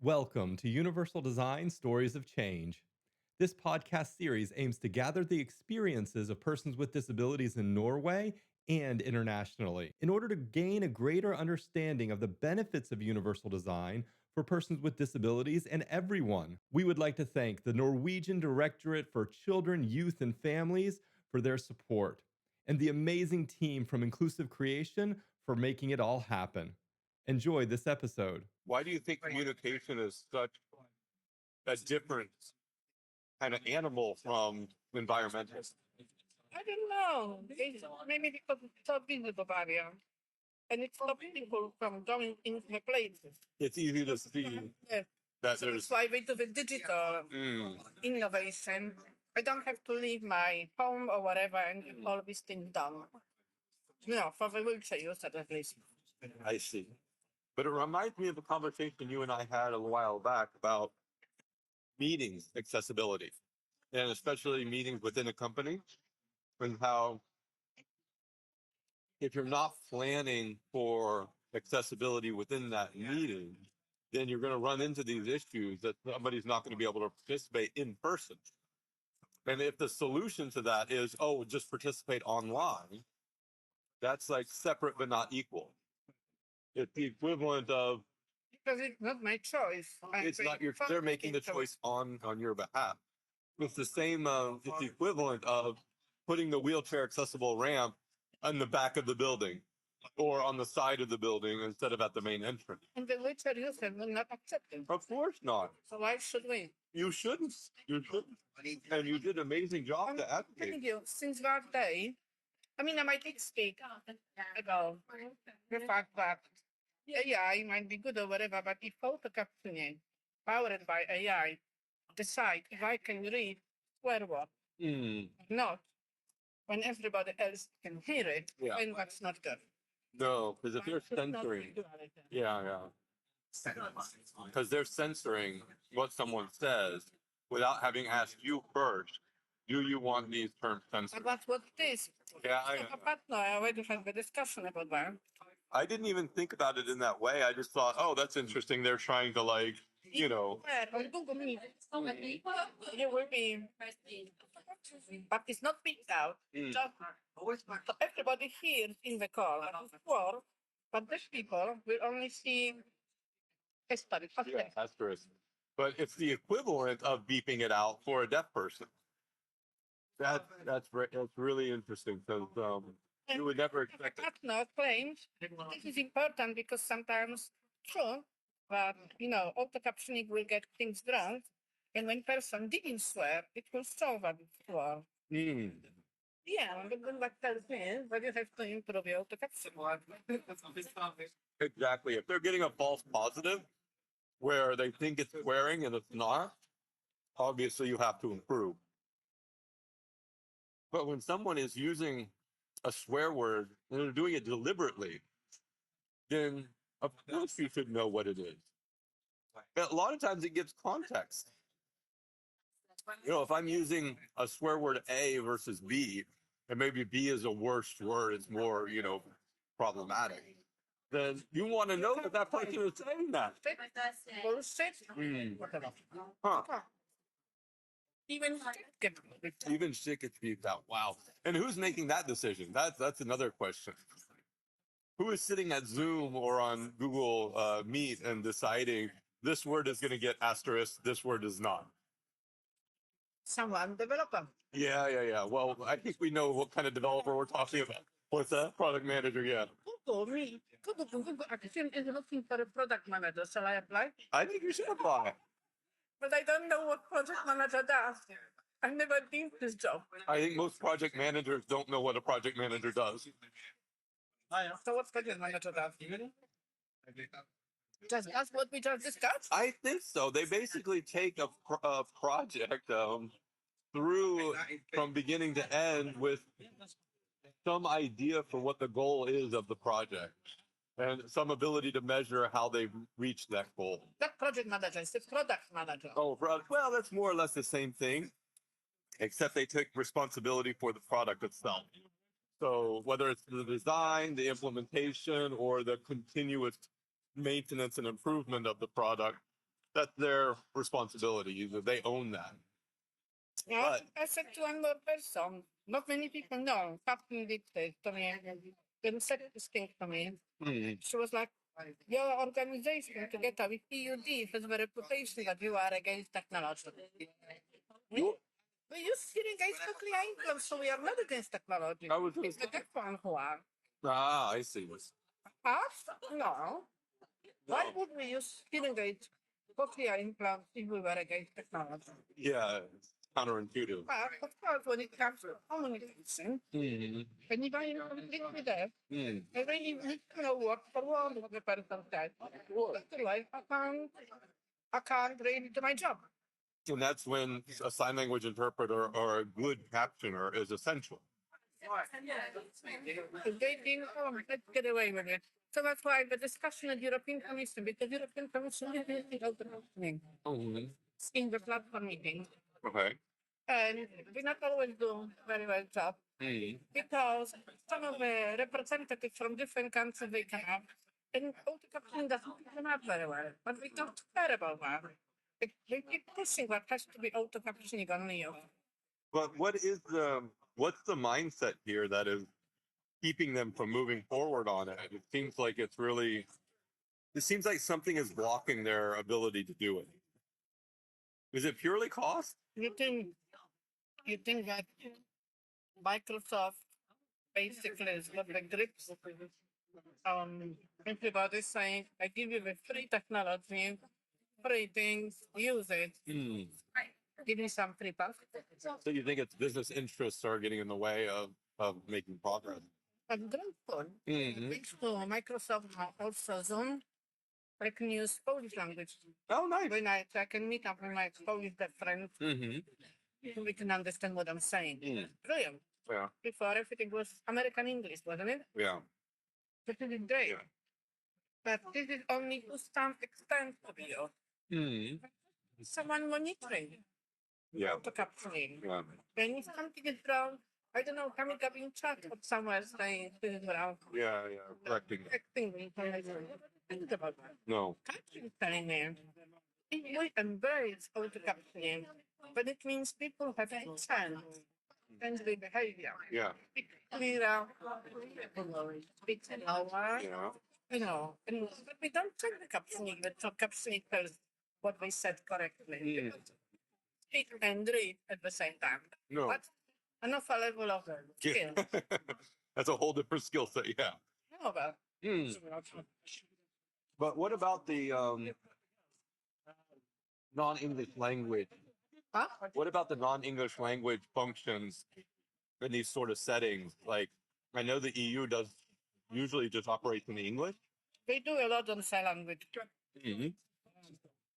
Welcome to Universal Design Stories of Change. This podcast series aims to gather the experiences of persons with disabilities in Norway and internationally in order to gain a greater understanding of the benefits of universal design for persons with disabilities and everyone. We would like to thank the Norwegian Directorate for Children, Youth, and Families for their support, and the amazing team from Inclusive Creation for making it all happen. Enjoy this episode. Why do you think communication is such a different kind of animal from environmental? I don't know. Maybe because it's so visible barrier. And it stops people from going into the places. It's easy to see Yeah. that So there's that's why we do the digital innovation. I don't have to leave my home or whatever and get all these things done. For the wheelchair user at least. I see. But it reminds me of a conversation you and I had a while back about meetings accessibility, and especially meetings within a company, and how if you're not planning for accessibility within that meeting, then you're going to run into these issues that somebody's not going to be able to participate in person. And if the solution to that is, oh, just participate online, that's like separate but not equal. It's the equivalent of Because it's not my choice. it's not your. They're making the choice on your behalf. It's the same. It's the equivalent of putting the wheelchair accessible ramp on the back of the building or on the side of the building instead of at the main entrance. And the wheelchair user will not accept it. Of course not. So why should we? You shouldn't. You shouldn't. And you did an amazing job to Thank advocate. you. Since that day, I might speak about the fact that AI might be good or whatever, but if photo captioning powered by AI decide if I can read swear word or not, when everybody else can hear it, Yeah. then that's not good. No, because if they're That's not censoring, duality. yeah. Because they're censoring what someone says without having asked you first, do you want these terms But censored? that's what it is. Yeah, But no, I already had the discussion about that. I didn't even think about it in that way. I just thought, oh, that's interesting. They're trying to Where on Google Meet, you will be, but it's not picked out. So everybody hears in the call before, but these people will only see history. asterisk. But it's the equivalent of beeping it out for a deaf person. That's really interesting because you would never expect it. Partner claims this is important because sometimes true, but auto captioning will get things wrong, and when person didn't swear, it will show that it's wrong. Yeah, but then that tells me that you have to improve your auto captioning. Exactly. If they're getting a false positive where they think it's swearing and it's not, obviously you have to improve. But when someone is using a swear word and they're doing it deliberately, then of course you should know what it is. But a lot of times it gives context. If I'm using a swear word A versus B, and maybe B is a worse word, it's more, problematic, then you want to know that that person is saying that. Bullshit. Huh. Even Even shit gets beeped out. Wow. And who's making that decision? That's another question. Who is sitting at Zoom or on Google Meet and deciding this word is going to get asterisk, this word is not? someone developer. Yeah. Well, I think we know what kind of developer we're talking about. What's that? Product manager, yeah. Google Action is looking for a product manager. Shall I apply? I think you should apply. But I don't know what project manager does. I've never done this job. I think most project managers don't know what a project manager does. So what project manager does? Just that's what we just discussed? I think so. They basically take a project through from beginning to end with some idea for what the goal is of the project and some ability to measure how they've reached that goal. That project manager is the product manager. Oh, well, that's more or less the same thing, except they take responsibility for the product itself. So whether it's the design, the implementation, or the continuous maintenance and improvement of the product, that's their responsibility. They own that. Yeah, But I said to another person, not many people know. Captain did this to me. Then said this thing to me. mm, She was like, your organization together with EUD has the reputation that you are against technology. We, we use hearing aids for clear income, so we are not against technology. I was It's the deaf one who are. I see. Us? No. Why would we use hearing aids for clear implants if we were against technology? Yeah, it's counterintuitive. Well, of course, when it comes to communication, Mm, when you buy completely deaf, mm. I really need to know what for what the person said. Otherwise, I can't really do my job. And that's when a sign language interpreter or a good captioner is essential. They didn't, let's get away with it. So that's why the discussion at European Commission, because European Commission is the opening Mhm. in the platform meeting. Okay. And we not always do very well job Mm. because some of the representatives from different countries they come up and autocaptioning doesn't come up very well. But we don't care about that. They keep pushing what has to be autocaptioning on Neo. But what's the mindset here that is keeping them from moving forward on it? It seems like something is blocking their ability to do it. Is it purely cost? You think that Microsoft basically is got the grips everybody's saying I give you the free technology, free things, use it. Mm. Give me some free puff. So you think it's business interests are getting in the way of making progress? I'm grateful. Mhm. Thanks to Microsoft also Zoom, I can use Polish language. Oh, nice. When I can meet up with my Polish friends, Mm-hmm. we can understand what I'm saying. Mm. Brilliant. Yeah. Before everything was American English, wasn't it? Yeah. But it is great. Yeah. But this is only to some extent of you. Mm. Someone monitoring Yeah. to capturing. Yeah. When if something is wrong, I don't know, coming up in chat or somewhere saying this is wrong. Yeah. Yeah. Correcting. Correcting the information. Think about that. No. Capturing telling me. We embrace auto captioning, but it means people have a chance and the behavior. Yeah. Speak clearer, speak slower, Yeah. but we don't check the captioning, the captioning tells what we said correctly. Mm. Speak and read at the same time. No. But an awful level of skill. That's a whole different skill set. Yeah. No, but Mm. But what about the non-English language? huh? What about the non-English language functions in these sort of settings? Like, I know the EU does usually just operates in English. They do a lot on sign language. Mm-hmm.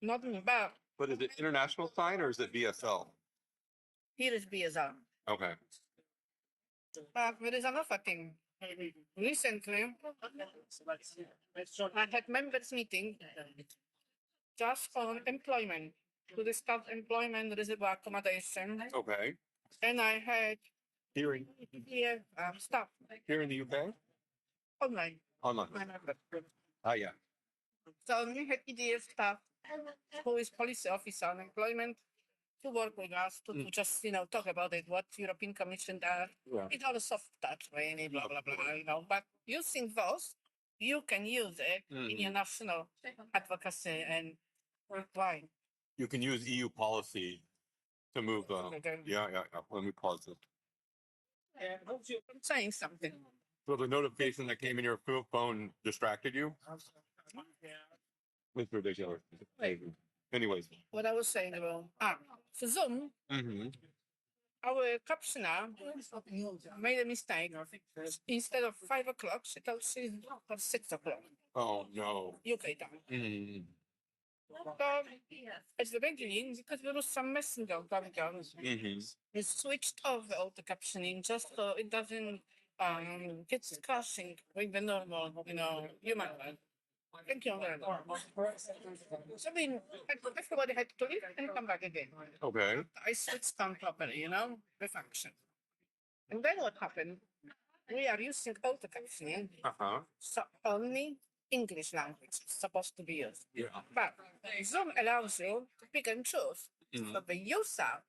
Not in bad. But is it international sign or is it BSL? Here is BSR. Okay. But there is another thing. Recently, I had members meeting just on employment to discuss employment reservoir accommodation, Okay. and I had Here, staff here in the UK? online. Online. My member. Ah, yeah. So we had EDF staff who is policy officer on employment to work with us to just talk about it, what European Commission does. Yeah. It's all a soft touch, really, blah blah blah. But using those, you can use it in your national advocacy and worldwide. You can use EU policy to move. Okay. Yeah. Let me pause it. I'm saying something. So the notification that came in your phone distracted you? It's ridiculous. Anyways. What I was saying about for Zoom, Mm-hmm. our captioner made a mistake. Instead of 5 o'clock, she told she's for 6 o'clock Oh, no. UK time. Mm-hmm. So at the beginning, because there was some messenger coming on, Mm-hmm. we switched off the auto captioning just so it doesn't get crashing with the normal, human one. Thank you very much. So I mean, everybody had to leave and come back again. Okay. I switched on properly, the function. And then what happened? We are using auto captioning, Uh-huh. so only English language is supposed to be used. Yeah. But Zoom allows you to pick and choose. Mhm. So the user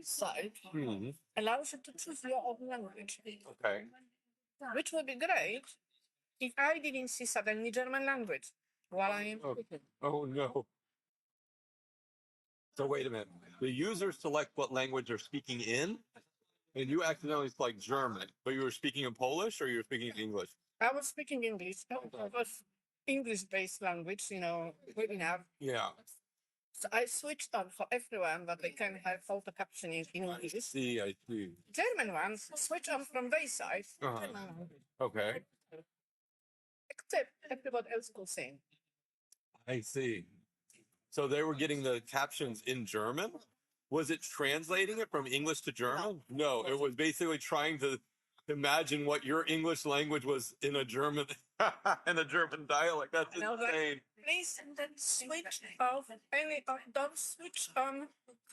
side Mhm. allows you to choose your own language, Okay. which would be great if I didn't see suddenly German language while I am Oh. speaking. Oh no. So wait a minute. The users select what language they're speaking in, and you accidentally select German, but you were speaking in Polish or you were speaking in English? I was speaking English. It was English-based language, good enough. Yeah. So I switched on for everyone that they can have photo captioning in English. I see. German ones switch on from their side. Uh-huh. Okay. Except everybody else could sing. I see. So they were getting the captions in German? Was it translating it from English to German? No, it was basically trying to imagine what your English language was in a German in a German dialect. That's And I was like, insane. please switch off don't switch on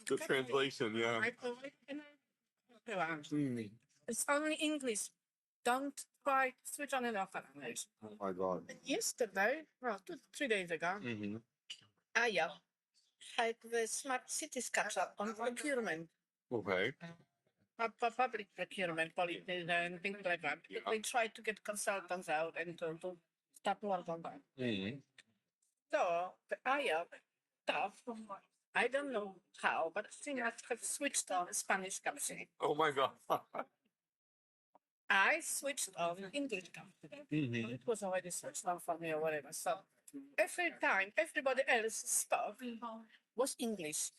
The translation, yeah. Mm. It's only English. Don't try to switch on another language. Oh my god. And yesterday, well, 3 days ago, Mm-hmm. Aya had the smart cities capture on procurement. Okay. Public procurement, politics, and things like that. Yeah. They tried to get consultants out and to start work on that. Mm-hmm. So the Aya stuff, I don't know how, but she must have switched on Spanish captioning. Oh my god. I switched on English captioning. Mm-hmm. It was already switched on for me or whatever. So every time everybody else spoke was English.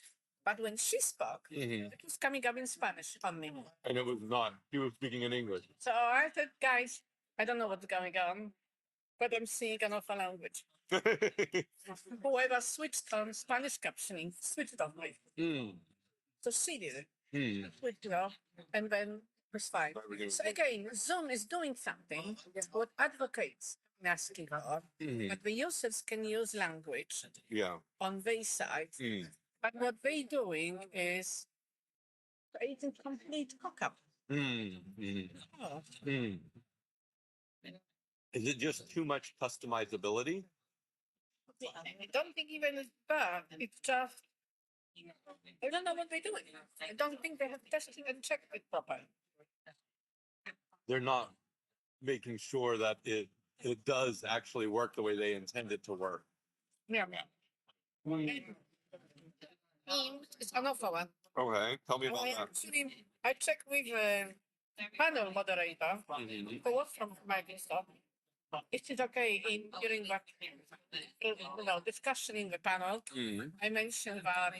But when she spoke, Mm-hmm. it was coming up in Spanish on me. And it was not. He was speaking in English. So I said, guys, I don't know what's going on, but I'm seeing another language. Whoever switched on Spanish captioning switched on me. mm. So she did it. Mm. Switched it off, and then it was fine. So again, Zoom is doing something what advocates are asking for, Mm. that the users can use language Yeah. on their side. Mm. But what they're doing is creating complete cock-up. Mm. Mm. Oh. Mm. Is it just too much customizability? I don't think even it's bad. It's just, I don't know what they're doing. I don't think they have tested and checked it properly. They're not making sure that it does actually work the way they intend it to work. Yeah, yeah. It's another one. Okay, tell me about that. Actually, I checked with panel moderator Mhm. who was from Microsoft. It is okay during the discussion in the panel. Mhm. I mentioned that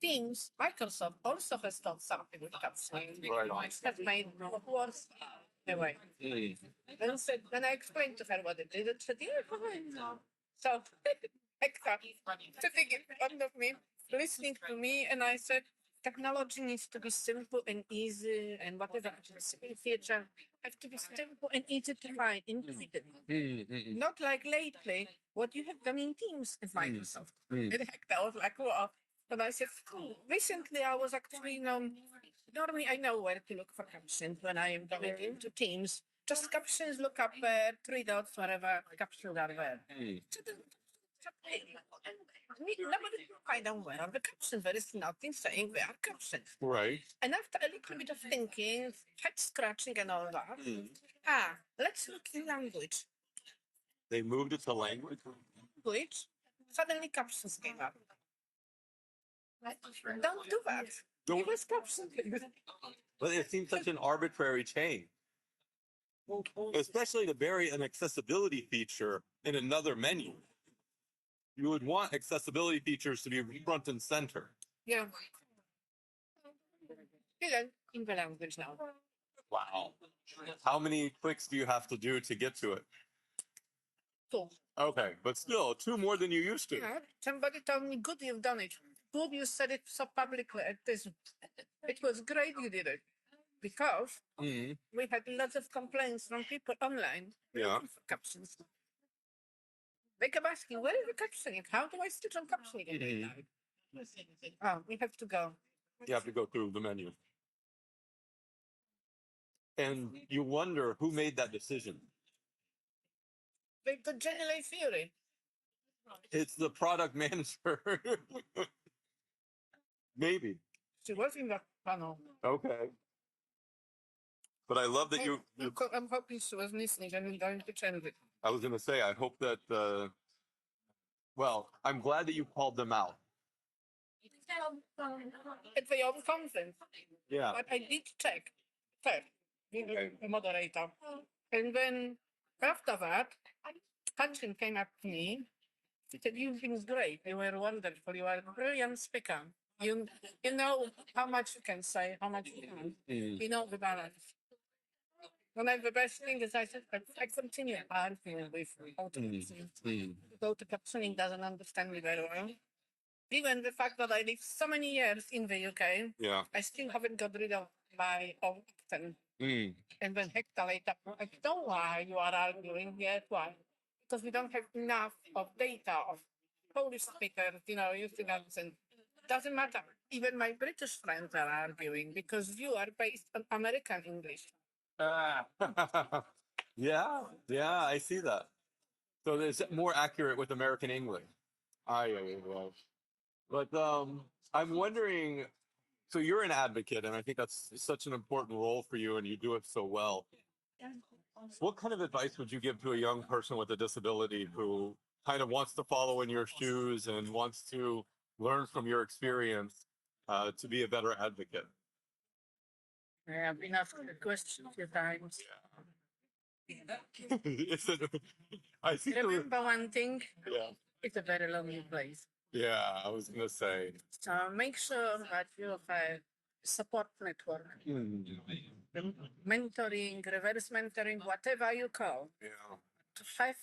Teams, Microsoft also has done something with captioning. Right on. Has made worse anyway. Mm. Then I explained to her what it is. And she said, yeah, fine. So, exactly. Sitting in front of me, listening to me, and I said, technology needs to be simple and easy, and whatever feature have to be simple and easy to find, intuitive. Mm. Not like lately, what you have done in Teams is Microsoft. Mm. And heck, I was like, wow. And I said, recently I was actually, normally I know where to look for captions when I am going into Teams. Just captions, look up there, 3 dots, whatever, captions are there. Mm. Nobody kind of aware of the captions. There is nothing saying they are captions. Right. And after a little bit of thinking, head scratching and all that, Mm. let's look in language. They moved it to language. Language, suddenly captions came up. Don't do that. Don't- Give us captions. But it seems such an arbitrary change, especially to bury an accessibility feature in another menu. You would want accessibility features to be front and center. Yeah. Still in the language now. Wow. How many clicks do you have to do to get to it? Cool. Okay, but still, 2 more than you used to. Yeah. Somebody told me, good, you've done it. Good, you said it so publicly. It was great you did it. Because Mhm. we had lots of complaints from people online Yeah. looking for captions. They kept asking, where is the captioning? How do I switch on captioning? Mhm. Oh, we have to go. You have to go through the menu. And you wonder who made that decision. They've got Jenny Fury. It's the product manager. Maybe. She was in that panel. Okay. But I love that I'm hoping she was listening and going to change it. I was going to say, I hope that, well, I'm glad that you called them out. It's the own content. Yeah. But I did check first, the moderator. And then after that, Hudson came up to me. He said, "You've been great. You were wonderful. You are a brilliant speaker. You, you know how much you can say, how much you can. You know the balance." And then the best thing is I said, I continue arguing with auto-captioning. Auto-captioning doesn't understand me very well. Even the fact that I lived so many years in the UK, Yeah. I still haven't got rid of my own accent. And then Hector later, I don't know why you are arguing yet. Why? Because we don't have enough of data of Polish speakers, using accent. Doesn't matter. Even my British friends are arguing because you are based on American English. Yeah, I see that. So it's more accurate with American English. But I'm wondering. So you're an advocate, and I think that's such an important role for you, and you do it so well. What kind of advice would you give to a young person with a disability who kind of wants to follow in your shoes and wants to learn from your experience to be a better advocate? I've been asked the question a few times. I see. Remember one thing? Yeah. It's a very lonely place. Yeah, I was gonna say. So make sure that you have a support network. Mentoring, reverse mentoring, whatever you call. Yeah. To have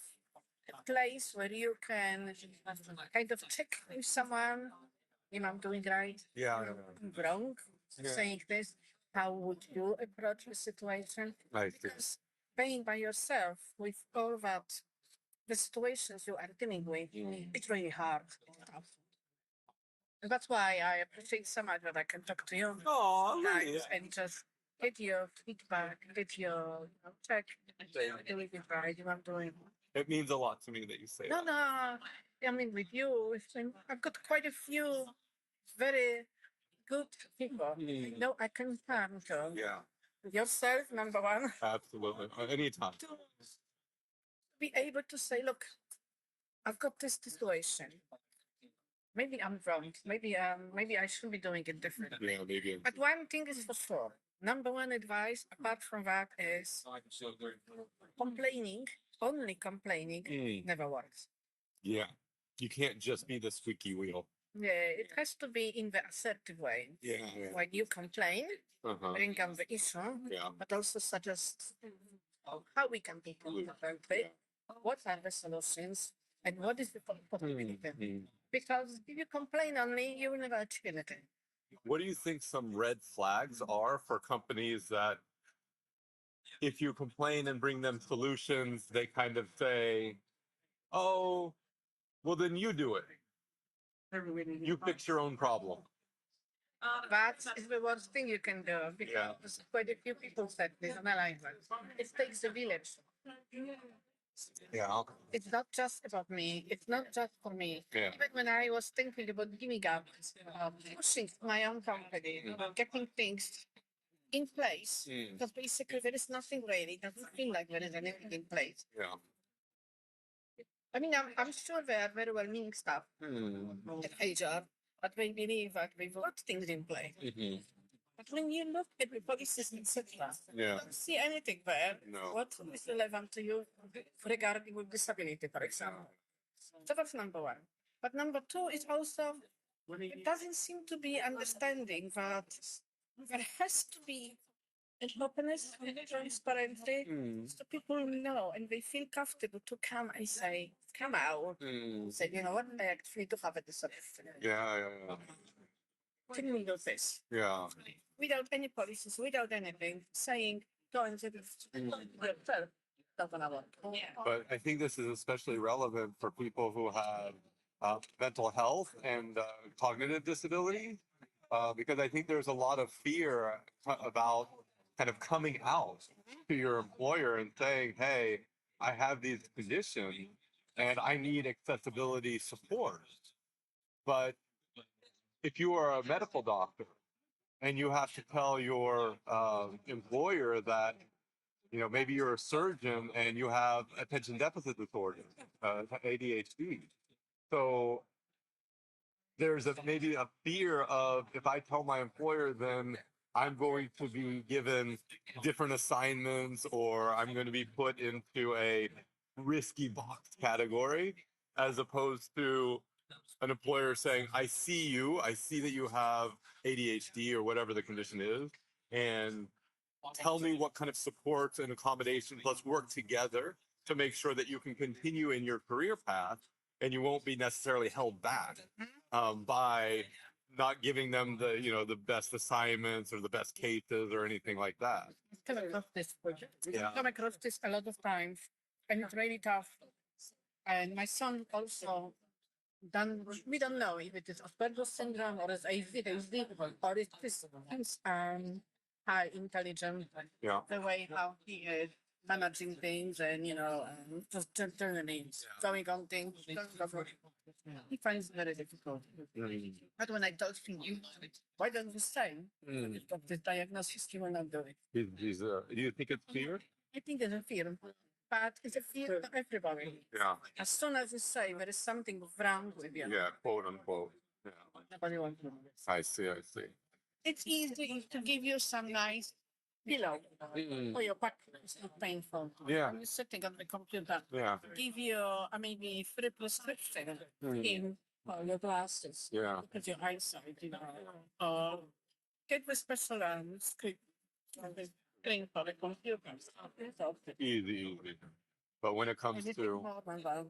a place where you can kind of check with someone, I'm doing right, Yeah. wrong, saying this, how would you approach the situation? I see. Because being by yourself with all that, the situations you are dealing with, it's really hard. It's tough. And that's why I appreciate so much that I can talk to you Oh, guys and just get your feedback, get your check, doing it right, I'm doing. It means a lot to me that you say No, that. no. I mean, with you, I've got quite a few very good people. No, I can turn to. Yeah, Yourself, number one. absolutely. Anytime. To be able to say, look, I've got this situation. Maybe I'm wrong. Maybe I should be doing it differently. Yeah, maybe. But one thing is for sure. Number one advice, apart from that, is complaining, only complaining, never works. Yeah, you can't just be the squeaky wheel. Yeah, it has to be in the assertive way. Yeah. When you complain, bring up the issue, Yeah. but also suggest how we can be about it, what are the solutions, and what is the possibility. Because if you complain only, you will never achieve anything. What do you think some red flags are for companies that if you complain and bring them solutions, they kind of say, oh, well, then you do it. You fix your own problem. That is the worst thing you can do because quite a few people said this and I like that. It takes a village. Yeah. It's not just about me. It's not just for me. Yeah. Even when I was thinking about giving up, pushing my own company, getting things in place, because basically there is nothing really. It doesn't feel like there is anything in place. Yeah. I mean, I'm sure they are very well-meaning stuff at HR, but they believe that they've got things in place. But when you look at the policies, etc., you don't see anything there. No. What is relevant to you regarding with disability, for example? So that's number one. But number two is also, it doesn't seem to be understanding that there has to be an openness and transparency so people know and they feel comfortable to come and say, come out, say, you know what, I actually do have a disability. Yeah. Can we do this? Yeah. Without any policies, without anything, saying, go and do this. Not gonna work. But I think this is especially relevant for people who have mental health and cognitive disability, because I think there's a lot of fear about kind of coming out to your employer and saying, hey, I have these conditions and I need accessibility support. But if you are a medical doctor and you have to tell your employer that, you know, maybe you're a surgeon and you have attention deficit disorder, ADHD. So there's maybe a fear of, if I tell my employer, then I'm going to be given different assignments or I'm going to be put into a risky box category, as opposed to an employer saying, I see you, I see that you have ADHD or whatever the condition is, and tell me what kind of supports and accommodations, let's work together to make sure that you can continue in your career path and you won't be necessarily held back by not giving them the, you know, the best assignments or the best cases or anything like that. Come across this project. Yeah. Come across this a lot of times, and it's really tough. And my son also done. We don't know if it is Asperger's syndrome or is ADHD or it is high intelligence. Yeah. The way how he is managing things and just generally going on things. He finds it very difficult. But when I told him, why don't you say you've got this diagnosis? He will not do it. Do you think it's fear? I think it's a fear, but it's a fear to everybody. Yeah. As soon as you say there is something wrong with you, Yeah, quote unquote. Yeah. nobody wants to do it. I see, I see. It's easy to give you some nice pillow for your back. It's not painful. Yeah. When you're sitting on the computer, Yeah. give you maybe free prescription in for your glasses. Yeah. Look at your eyesight, or get the special script screen for the computer. Easy, easy. But when it comes Anything to more than that.